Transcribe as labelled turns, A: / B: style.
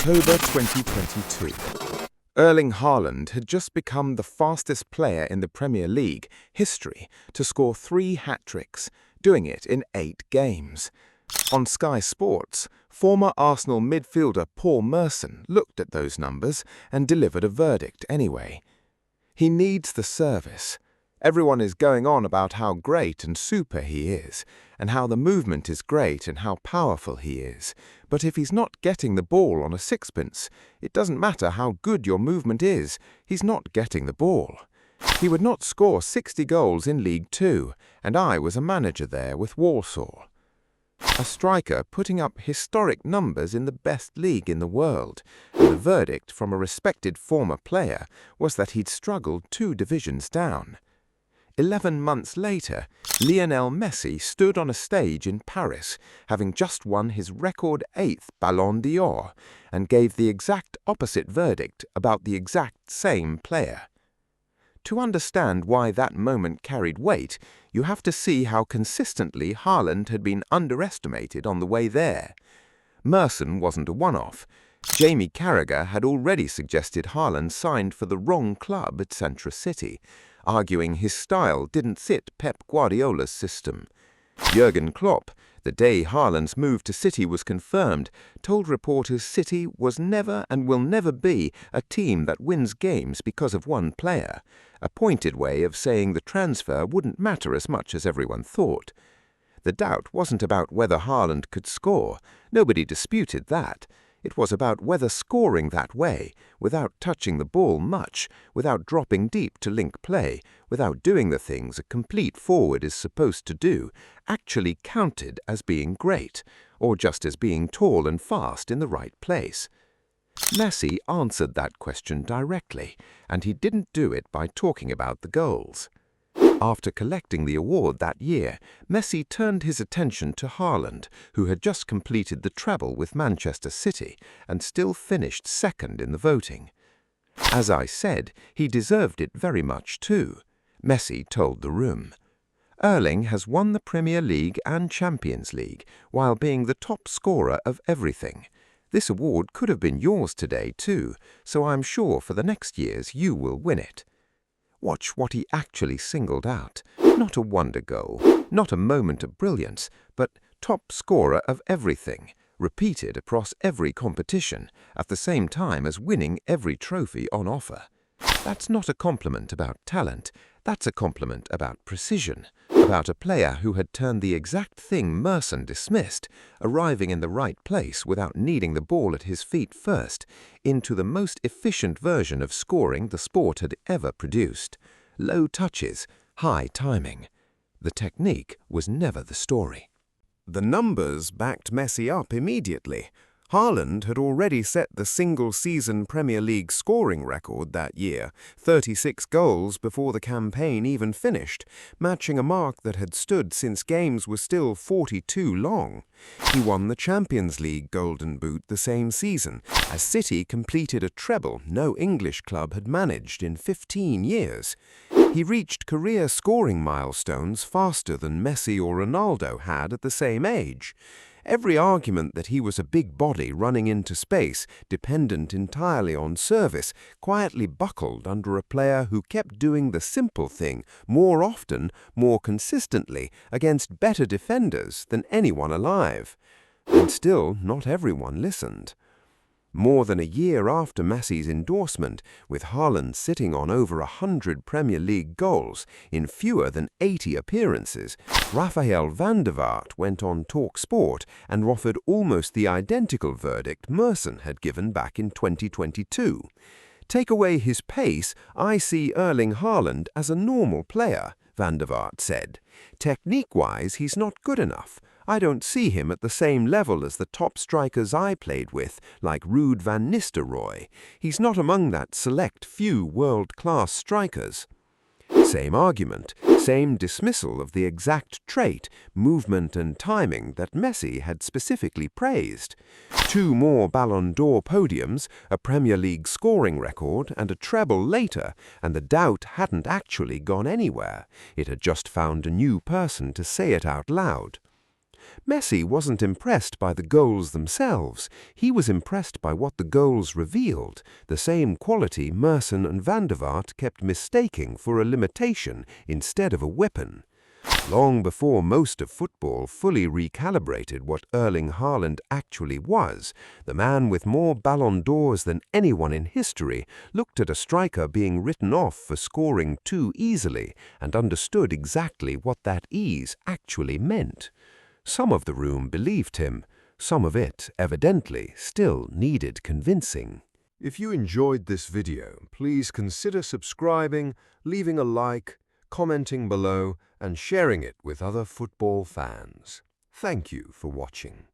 A: October 2022. Erling Haaland had just become the fastest player in the Premier League history to score 3 hat-tricks, doing it in 8 games. On Sky Sports, former Arsenal midfielder Paul Merson looked at those numbers and delivered a verdict anyway. He needs the service. Everyone is going on about how great and super he is, and how the movement is great and how powerful he is. But if he's not getting the ball on a sixpence, it doesn't matter how good your movement is, he's not getting the ball. He would not score 60 goals in League Two, and I was a manager there with Warsaw. A striker putting up historic numbers in the best league in the world, and the verdict from a respected former player was that he'd struggled 2 divisions down. 11 months later, Lionel Messi stood on a stage in Paris, having just won his record 8th Ballon d'Or, and gave the exact opposite verdict about the exact same player. To understand why that moment carried weight, you have to see how consistently Haaland had been underestimated on the way there. Merson wasn't a one-off. Jamie Carragher had already suggested Haaland signed for the wrong club at Central City, arguing his style didn't fit Pep Guardiola's system. Jurgen Klopp, the day Haaland's move to City was confirmed, told reporters City was never and will never be a team that wins games because of one player, a pointed way of saying the transfer wouldn't matter as much as everyone thought. The doubt wasn't about whether Haaland could score. Nobody disputed that. It was about whether scoring that way, without touching the ball much, without dropping deep to link play, without doing the things a complete forward is supposed to do, actually counted as being great, or just as being tall and fast in the right place. Messi answered that question directly, and he didn't do it by talking about the goals. After collecting the award that year, Messi turned his attention to Haaland, who had just completed the treble with Manchester City and still finished second in the voting. As I said, he deserved it very much too, Messi told the room. Erling has won the Premier League and Champions League while being the top scorer of everything. This award could have been yours today too, so I'm sure for the next years you will win it. Watch what he actually singled out. Not a wonder goal, not a moment of brilliance, but top scorer of everything, repeated across every competition, at the same time as winning every trophy on offer. That's not a compliment about talent, that's a compliment about precision, about a player who had turned the exact thing Merson dismissed, arriving in the right place without needing the ball at his feet first, into the most efficient version of scoring the sport had ever produced. Low touches, high timing. The technique was never the story. The numbers backed Messi up immediately. Haaland had already set the single-season Premier League scoring record that year, 36 goals before the campaign even finished, matching a mark that had stood since games were still 42 long. He won the Champions League Golden Boot the same season, as City completed a treble no English club had managed in 15 years. He reached career scoring milestones faster than Messi or Ronaldo had at the same age. Every argument that he was a big body running into space, dependent entirely on service, quietly buckled under a player who kept doing the simple thing more often, more consistently, against better defenders than anyone alive. And still, not everyone listened. More than a year after Messi's endorsement, with Haaland sitting on over 100 Premier League goals in fewer than 80 appearances, Rafael van der Vaart went on talkSPORT and offered almost the identical verdict Merson had given back in 2022. Take away his pace, I see Erling Haaland as a normal player, van der Vaart said. Technique-wise, he's not good enough. I don't see him at the same level as the top strikers I played with, like Ruud van Nistelrooy. He's not among that select few world-class strikers. Same argument, same dismissal of the exact trait, movement and timing that Messi had specifically praised. 2 more Ballon d'Or podiums, a Premier League scoring record and a treble later, and the doubt hadn't actually gone anywhere. It had just found a new person to say it out loud.
B: Messi wasn't impressed by the goals themselves. He was impressed by what the goals revealed, the same quality Merson and Van der Vaart kept mistaking for a limitation instead of a weapon. Long before most of football fully recalibrated what Erling Haaland actually was, the man with more Ballon d'Ors than anyone in history looked at a striker being written off for scoring too easily and understood exactly what that ease actually meant. Some of the room believed him. Some of it, evidently, still needed convincing.
C: If you enjoyed this video, please consider subscribing, leaving a like, commenting below, and sharing it with other football fans. Thank you for watching.